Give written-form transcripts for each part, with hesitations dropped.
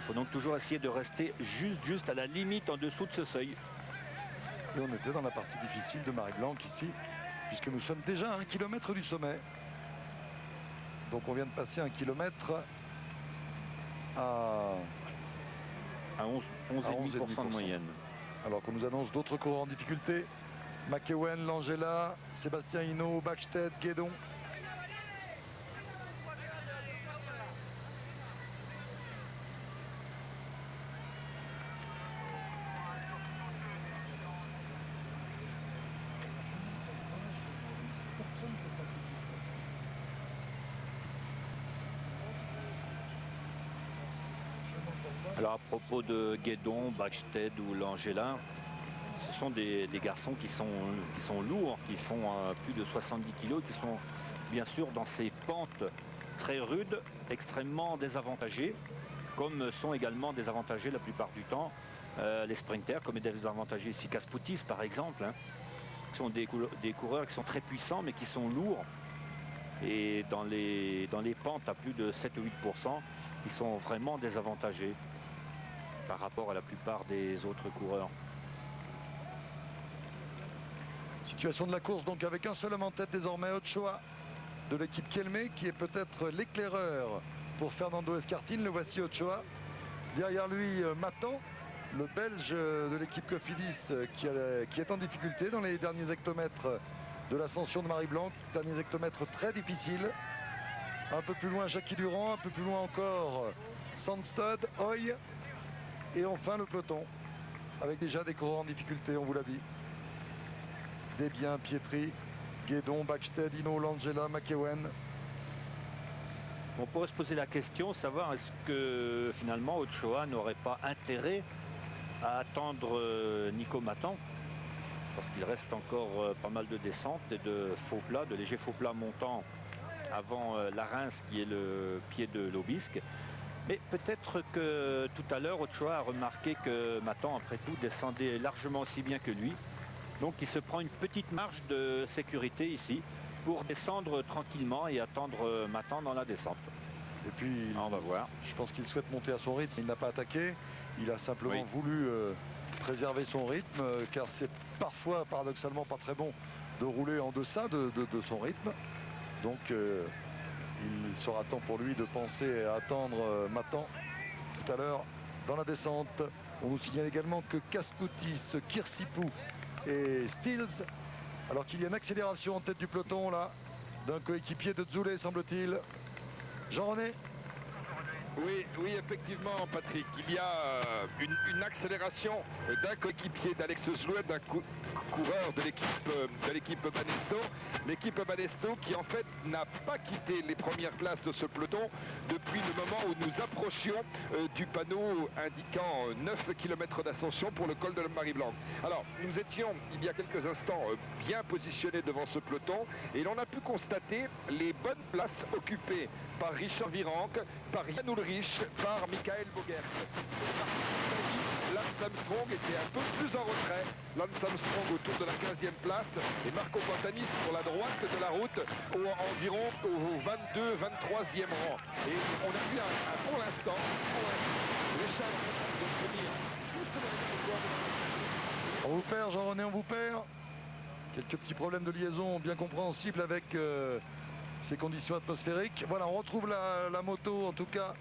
faut donc toujours essayer de rester juste à la limite en dessous de ce seuil. Et on était dans la partie difficile de Marie-Blanque ici, puisque nous sommes déjà à 1 km du sommet. Donc on vient de passer 1 km à 11,5% de moyenne. Alors qu'on nous annonce d'autres coureurs en difficulté. McEwen, Langella, Sébastien Hinault, Bäckstedt, Guédon. Alors à propos de Guédon, Bäckstedt ou Langella, ce sont des garçons qui sont lourds, qui font plus de 70 kg, qui sont bien sûr dans ces pentes très rudes, extrêmement désavantagés, comme sont également désavantagés la plupart du temps les sprinters, comme est désavantagé Sikas Poutis par exemple, hein, qui sont des coureurs qui sont très puissants mais qui sont lourds. Et dans les pentes à plus de 7 ou 8%, ils sont vraiment désavantagés par rapport à la plupart des autres coureurs. Situation de la course donc avec un seul homme en tête désormais, Ochoa de l'équipe Kelme, qui est peut-être l'éclaireur pour Fernando Escartin. Le voici Ochoa. Derrière lui Matan, le Belge de l'équipe Cofidis qui est en difficulté dans les derniers hectomètres de l'ascension de Marie-Blanque. Derniers hectomètres très difficiles. Un peu plus loin Jackie Durand, un peu plus loin encore Sandstad, Hoy. Et enfin le peloton, avec déjà des coureurs en difficulté, on vous l'a dit. Desbiens, Pietri, Guédon, Bäckstedt, Hinault, Langella, McEwen. On pourrait se poser la question, savoir est-ce que finalement Ochoa n'aurait pas intérêt à attendre Nico Matan, parce qu'il reste encore pas mal de descentes et de faux plats, de légers faux plats montants avant la Reims qui est le pied de l'Aubisque. Mais peut-être que tout à l'heure, Ochoa a remarqué que Matan, après tout, descendait largement aussi bien que lui. Donc il se prend une petite marge de sécurité ici pour descendre tranquillement et attendre Matan dans la descente. Et puis, on va voir. Je pense qu'il souhaite monter à son rythme. Il n'a pas attaqué. Il a simplement voulu préserver son rythme, car c'est parfois, paradoxalement, pas très bon de rouler en deçà de son rythme. Donc il sera temps pour lui de penser à attendre Matan tout à l'heure dans la descente. On nous signale également que Kaspoutis, Kirsipou et Stills, alors qu'il y a une accélération en tête du peloton là d'un coéquipier de Zoulet, semble-t-il. Jean-René. Oui, effectivement, Patrick. Il y a une accélération d'un coéquipier d'Alex Zoulet, d'un coureur de l'équipe Banesto. L'équipe Banesto qui, en fait, n'a pas quitté les premières places de ce peloton depuis le moment où nous approchions du panneau indiquant 9 km d'ascension pour le col de la Marie-Blanque. Alors, nous étions, il y a quelques instants, bien positionnés devant ce peloton et l'on a pu constater les bonnes places occupées par Richard Virenque, par Jan Ullrich, par Michael Bogert. Lance Armstrong était un peu plus en retrait. Lance Armstrong autour de la 15e place et Marco Pantani sur la droite de la route environ au 22, 23e rang. Et on a vu pour l'instant Richard de venir juste derrière le corps. On vous perd, Jean-René, on vous perd. Quelques petits problèmes de liaison bien compréhensibles avec ces conditions atmosphériques. Voilà, on retrouve la moto, en tout cas,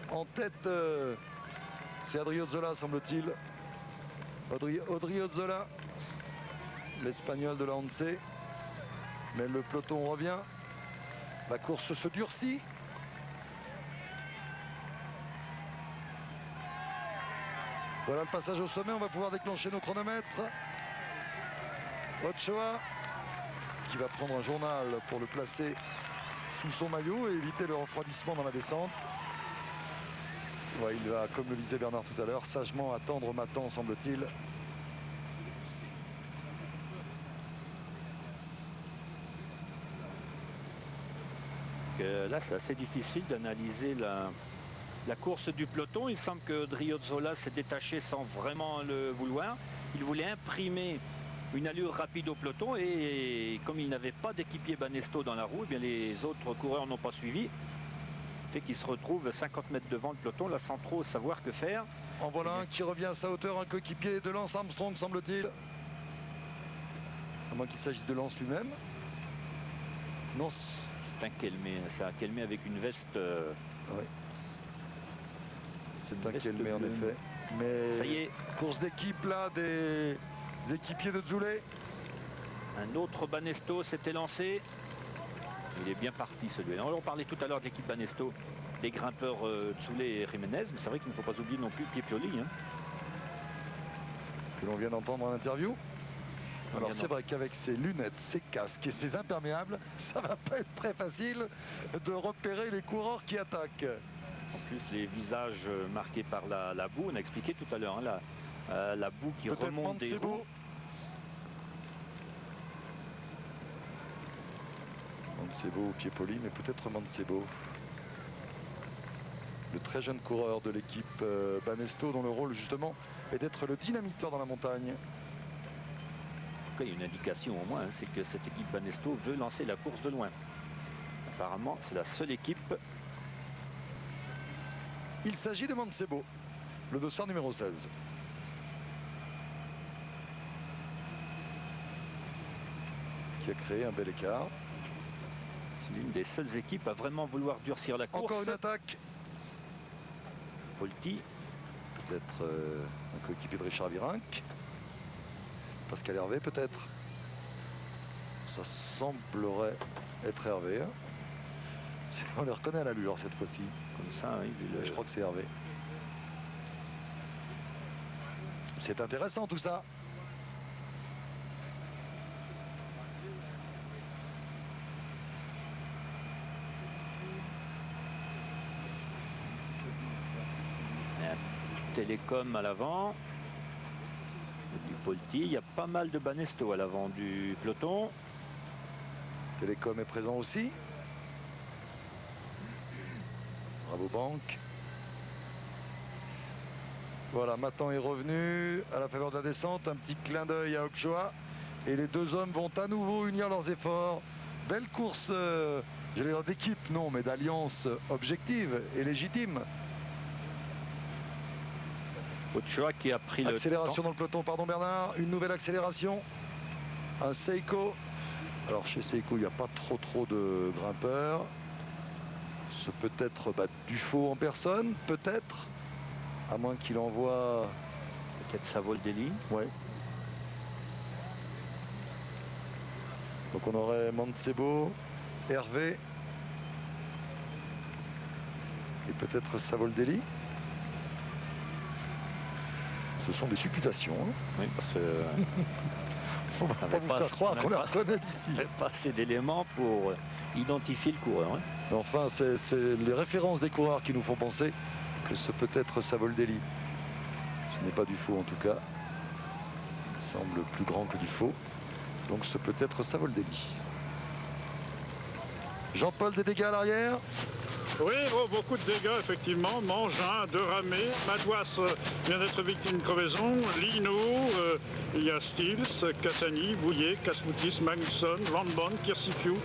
en tête. C'est Odriozola, semble-t-il. Odriozola, l'Espagnol de la Once. Mais le peloton revient. La course se durcit. Voilà le passage au sommet. On va pouvoir déclencher nos chronomètres. Ochoa, qui va prendre un journal pour le placer sous son maillot et éviter le refroidissement dans la descente. Ouais, il va, comme le disait Bernard tout à l'heure, sagement attendre Matan, semble-t-il. Là, c'est assez difficile d'analyser la course du peloton. Il semble que Odriozola s'est détaché sans vraiment le vouloir. Il voulait imprimer une allure rapide au peloton et comme il n'avait pas d'équipier Banesto dans la roue, eh bien les autres coureurs n'ont pas suivi. fait qu'il se retrouve 50 mètres devant le peloton, là sans trop savoir que faire. En voilà un qui revient à sa hauteur, un coéquipier de Lance Armstrong, semble-t-il. À moins qu'il s'agisse de Lance lui-même. Non. C'est un Kelmé, c'est un Kelmé avec une veste. Oui. C'est un Kelmé en effet. Mais ça y est. Course d'équipe là des équipiers de Zoulet. Un autre Banesto s'était lancé. Il est bien parti celui-là. On parlait tout à l'heure de l'équipe Banesto, des grimpeurs Zoulet et Jiménez, mais c'est vrai qu'il ne faut pas oublier non plus Piepioli. Hein. Que l'on vient d'entendre en interview. Alors c'est vrai qu'avec ses lunettes, ses casques et ses imperméables, ça va pas être très facile de repérer les coureurs qui attaquent. En plus les visages marqués par la boue, on a expliqué tout à l'heure, hein, la boue qui remonte des roues. Mancebo ou Piepioli, mais peut-être Mancebo. Le très jeune coureur de l'équipe Banesto, dont le rôle justement est d'être le dynamiteur dans la montagne. Il y a une indication au moins, hein, c'est que cette équipe Banesto veut lancer la course de loin. Apparemment, c'est la seule équipe. Il s'agit de Mancebo, le dossard numéro 16. Qui a créé un bel écart. C'est l'une des seules équipes à vraiment vouloir durcir la course. Encore une attaque. Polti. Peut-être un coéquipier de Richard Virenque. Pascal Hervé peut-être. Ça semblerait être Hervé. On les reconnaît à l'allure cette fois-ci. Comme ça, oui, je crois que c'est Hervé. C'est intéressant tout ça. Télécom à l'avant. Du Polti, il y a pas mal de Banesto à l'avant du peloton. Télécom est présent aussi. Bravo Banque. Voilà, Matan est revenu à la faveur de la descente. Un petit clin d'œil à Ochoa. Et les deux hommes vont à nouveau unir leurs efforts. Belle course, j'allais dire d'équipe, non, mais d'alliance objective et légitime. Ochoa qui a pris accélération dans le peloton, pardon Bernard, une nouvelle accélération. Un Seiko. Alors chez Seiko, il n'y a pas trop de grimpeurs. Ce peut être Dufaux en personne, peut-être. À moins qu'il envoie... Peut-être Savoldelli. Ouais. Donc on aurait Mancebo, Hervé. Et peut-être Savoldelli. Ce sont des supputations. Hein. Oui, parce que on va pas vous faire croire qu'on la reconnaît d'ici. Pas assez d'éléments pour identifier le coureur. Hein. Enfin, c'est les références des coureurs qui nous font penser que ce peut être Savoldelli. Ce n'est pas Dufaux en tout cas. Il semble plus grand que Dufaux. Donc ce peut être Savoldelli. Jean-Paul, des dégâts à l'arrière? Oui, beaucoup de dégâts, effectivement. Mangin, De Ramé, Madouas vient d'être victime de crevaison, Lino, il y a Stills, Cassani, Bouillet, Casmoutis, Magnusson, Van Bon, Kirsifiou.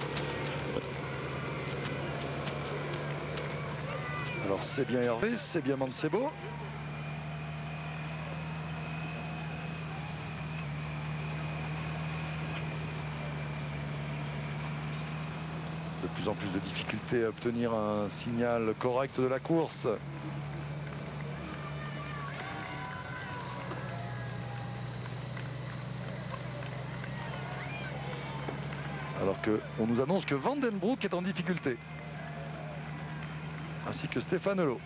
Alors c'est bien Hervé, c'est bien Mancebo. De plus en plus de difficultés à obtenir un signal correct de la course. Alors qu'on nous annonce que Vandenbroek est en difficulté. Ainsi que Stéphane Hulot.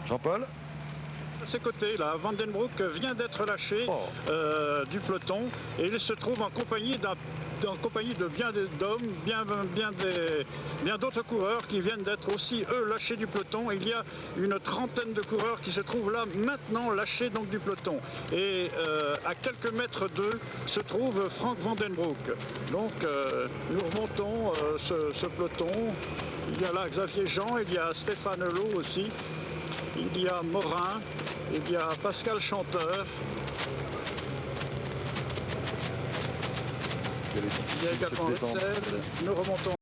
Jean-Paul? À ses côtés, là, Vandenbroek vient d'être lâché du peloton et il se trouve en compagnie de bien d'hommes, bien d'autres coureurs qui viennent d'être aussi eux lâchés du peloton. Il y a une trentaine de coureurs qui se trouvent là maintenant lâchés donc du peloton. Et à quelques mètres d'eux se trouve Frank Vandenbroek. Donc nous remontons ce peloton. Il y a là Xavier Jean, il y a Stéphane Hulot aussi. Il y a Morin, il y a Pascal Chanteur. Qui Il y a également cette descente. Wetzel. Nous remontons